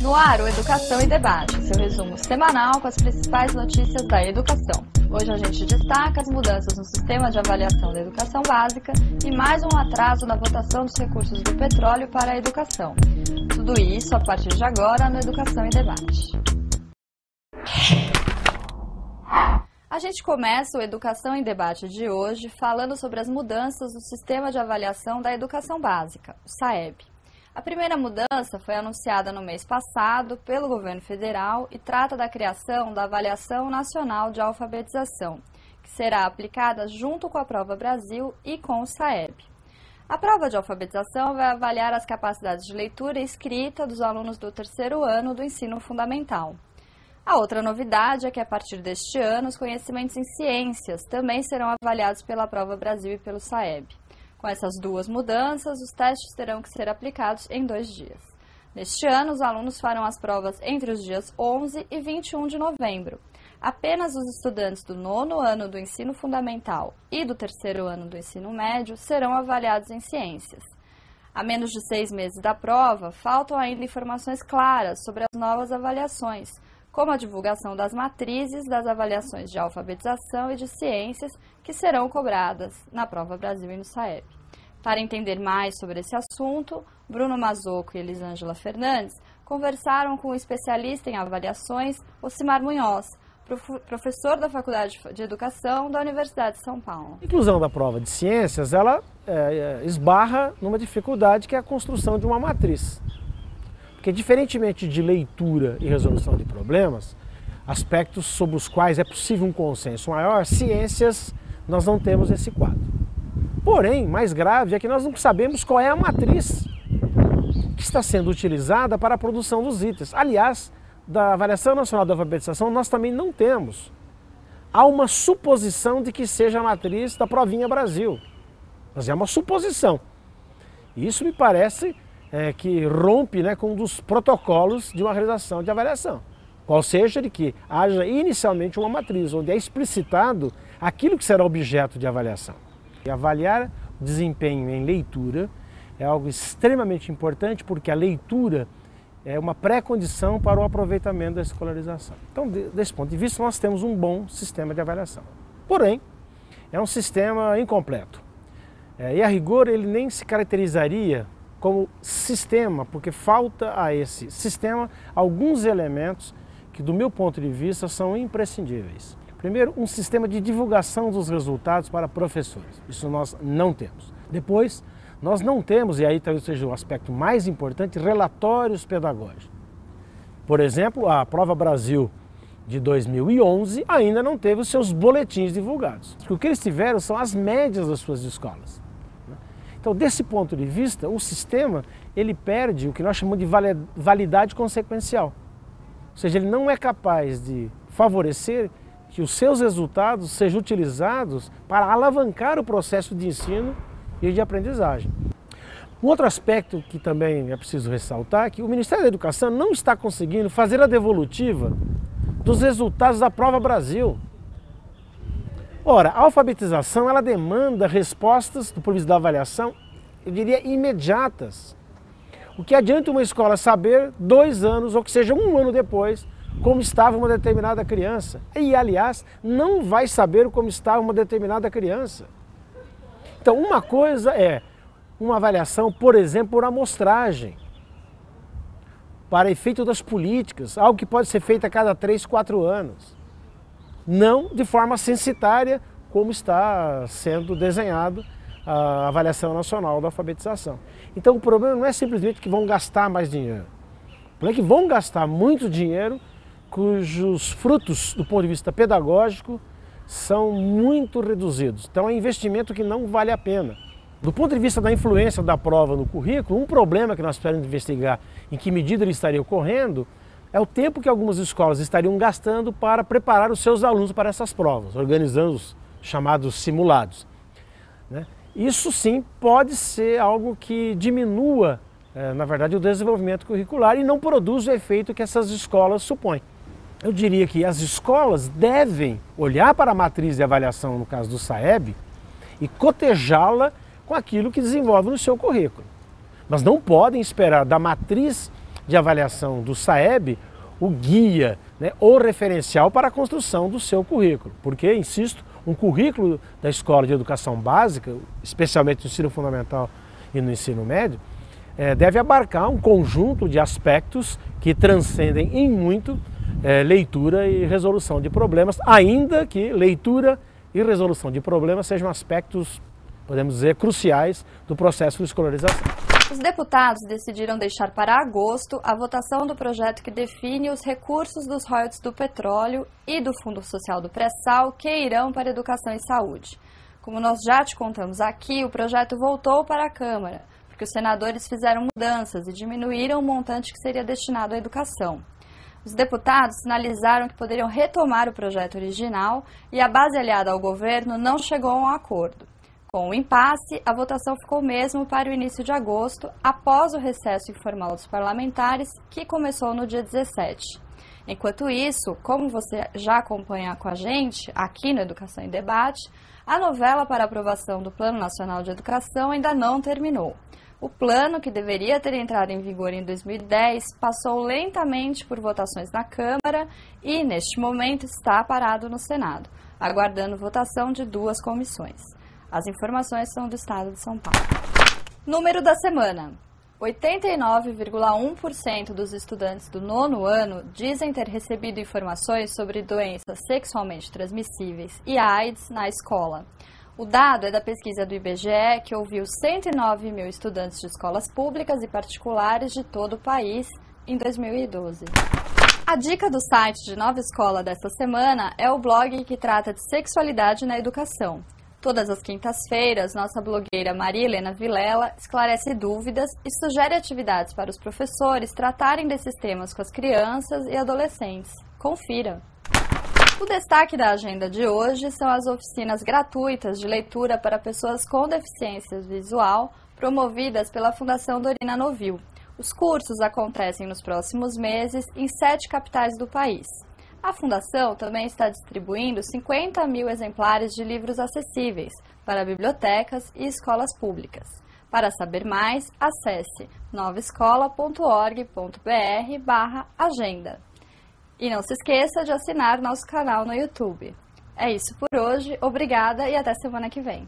No ar, o Educação e Debate, seu resumo semanal com as principais notícias da educação. Hoje a gente destaca as mudanças no sistema de avaliação da educação básica e mais um atraso na votação dos recursos do petróleo para a educação. Tudo isso a partir de agora no Educação e Debate. A gente começa o Educação em Debate de hoje falando sobre as mudanças no sistema de avaliação da educação básica, o SAEB. A primeira mudança foi anunciada no mês passado pelo governo federal e trata da criação da Avaliação Nacional de Alfabetização, que será aplicada junto com a Prova Brasil e com o SAEB. A prova de alfabetização vai avaliar as capacidades de leitura e escrita dos alunos do terceiro ano do ensino fundamental. A outra novidade é que, a partir deste ano, os conhecimentos em ciências também serão avaliados pela Prova Brasil e pelo SAEB. Com essas duas mudanças, os testes terão que ser aplicados em 2 dias. Neste ano, os alunos farão as provas entre os dias 11 e 21 de novembro. Apenas os estudantes do 9º ano do ensino fundamental e do 3º ano do ensino médio serão avaliados em ciências. A menos de 6 meses da prova, faltam ainda informações claras sobre as novas avaliações, como a divulgação das matrizes das avaliações de alfabetização e de ciências que serão cobradas na Prova Brasil e no SAEB. Para entender mais sobre esse assunto, Bruno Mazzocco e Elisângela Fernandes conversaram com o especialista em avaliações, Ocimar Munhoz, professor da Faculdade de Educação da Universidade de São Paulo. A inclusão da prova de ciências, ela esbarra numa dificuldade que é a construção de uma matriz. Porque, diferentemente de leitura e resolução de problemas, aspectos sobre os quais é possível um consenso maior, ciências, nós não temos esse quadro. Porém, mais grave é que nós não sabemos qual é a matriz que está sendo utilizada para a produção dos itens. Aliás, da Avaliação Nacional da Alfabetização, nós também não temos. Há uma suposição de que seja a matriz da Provinha Brasil. Mas é uma suposição. E isso me parece que rompe com um dos protocolos de uma realização de avaliação. Qual seja de que haja inicialmente uma matriz, onde é explicitado aquilo que será objeto de avaliação. E avaliar o desempenho em leitura é algo extremamente importante, porque a leitura é uma pré-condição para o aproveitamento da escolarização. Então, desse ponto de vista, nós temos um bom sistema de avaliação. Porém, é um sistema incompleto. E a rigor, ele nem se caracterizaria como sistema, porque falta a esse sistema alguns elementos que, do meu ponto de vista, são imprescindíveis. Primeiro, um sistema de divulgação dos resultados para professores. Isso nós não temos. Depois, nós não temos, e aí talvez seja o aspecto mais importante, relatórios pedagógicos. Por exemplo, a Prova Brasil de 2011 ainda não teve os seus boletins divulgados. O que eles tiveram são as médias das suas escolas. Então, desse ponto de vista, o sistema ele perde o que nós chamamos de validade consequencial. Ou seja, ele não é capaz de favorecer que os seus resultados sejam utilizados para alavancar o processo de ensino e de aprendizagem. Um outro aspecto que também é preciso ressaltar é que o Ministério da Educação não está conseguindo fazer a devolutiva dos resultados da Prova Brasil. Ora, a alfabetização ela demanda respostas do ponto de vista da avaliação, eu diria, imediatas. O que adianta uma escola saber 2 anos, ou que seja 1 ano depois, como estava uma determinada criança? E, aliás, não vai saber como estava uma determinada criança. Então, uma coisa é uma avaliação, por exemplo, por amostragem, para efeito das políticas, algo que pode ser feito a cada 3, 4 anos. Não de forma censitária, como está sendo desenhado a Avaliação Nacional da Alfabetização. Então o problema não é simplesmente que vão gastar mais dinheiro. O problema é que vão gastar muito dinheiro cujos frutos, do ponto de vista pedagógico, são muito reduzidos. Então é um investimento que não vale a pena. Do ponto de vista da influência da prova no currículo, um problema que nós precisamos investigar em que medida ele estaria ocorrendo é o tempo que algumas escolas estariam gastando para preparar os seus alunos para essas provas, organizando os chamados simulados. Isso sim pode ser algo que diminua, na verdade, o desenvolvimento curricular e não produz o efeito que essas escolas supõem. Eu diria que as escolas devem olhar para a matriz de avaliação, no caso do SAEB, e cotejá-la com aquilo que desenvolve no seu currículo. Mas não podem esperar da matriz de avaliação do SAEB o guia, né, o referencial para a construção do seu currículo. Porque, insisto, um currículo da Escola de Educação Básica, especialmente no ensino fundamental e no ensino médio, deve abarcar um conjunto de aspectos que transcendem em muito leitura e resolução de problemas, ainda que leitura e resolução de problemas sejam aspectos, podemos dizer, cruciais do processo de escolarização. Os deputados decidiram deixar para agosto a votação do projeto que define os recursos dos royalties do petróleo e do Fundo Social do Pré-Sal que irão para educação e saúde. Como nós já te contamos aqui, o projeto voltou para a Câmara, porque os senadores fizeram mudanças e diminuíram o montante que seria destinado à educação. Os deputados sinalizaram que poderiam retomar o projeto original e a base aliada ao governo não chegou a um acordo. Com o impasse, a votação ficou mesmo para o início de agosto, após o recesso informal dos parlamentares, que começou no dia 17. Enquanto isso, como você já acompanha com a gente, aqui no Educação em Debate, a novela para aprovação do Plano Nacional de Educação ainda não terminou. O plano, que deveria ter entrado em vigor em 2010, passou lentamente por votações na Câmara e, neste momento, está parado no Senado, aguardando votação de 2 comissões. As informações são do Estado de São Paulo. Número da semana. 89,1% dos estudantes do 9º ano dizem ter recebido informações sobre doenças sexualmente transmissíveis e AIDS na escola. O dado é da pesquisa do IBGE, que ouviu 109 mil estudantes de escolas públicas e particulares de todo o país em 2012. A dica do site de Nova Escola desta semana é o blog que trata de sexualidade na educação. Todas as quintas-feiras, nossa blogueira Maria Helena Vilela esclarece dúvidas e sugere atividades para os professores tratarem desses temas com as crianças e adolescentes. Confira! O destaque da agenda de hoje são as oficinas gratuitas de leitura para pessoas com deficiência visual, promovidas pela Fundação Dorina Novil. Os cursos acontecem nos próximos meses em 7 capitais do país. A Fundação também está distribuindo 50 mil exemplares de livros acessíveis para bibliotecas e escolas públicas. Para saber mais, acesse novaescola.org.br/agenda. E não se esqueça de assinar nosso canal no YouTube. É isso por hoje, obrigada e até semana que vem.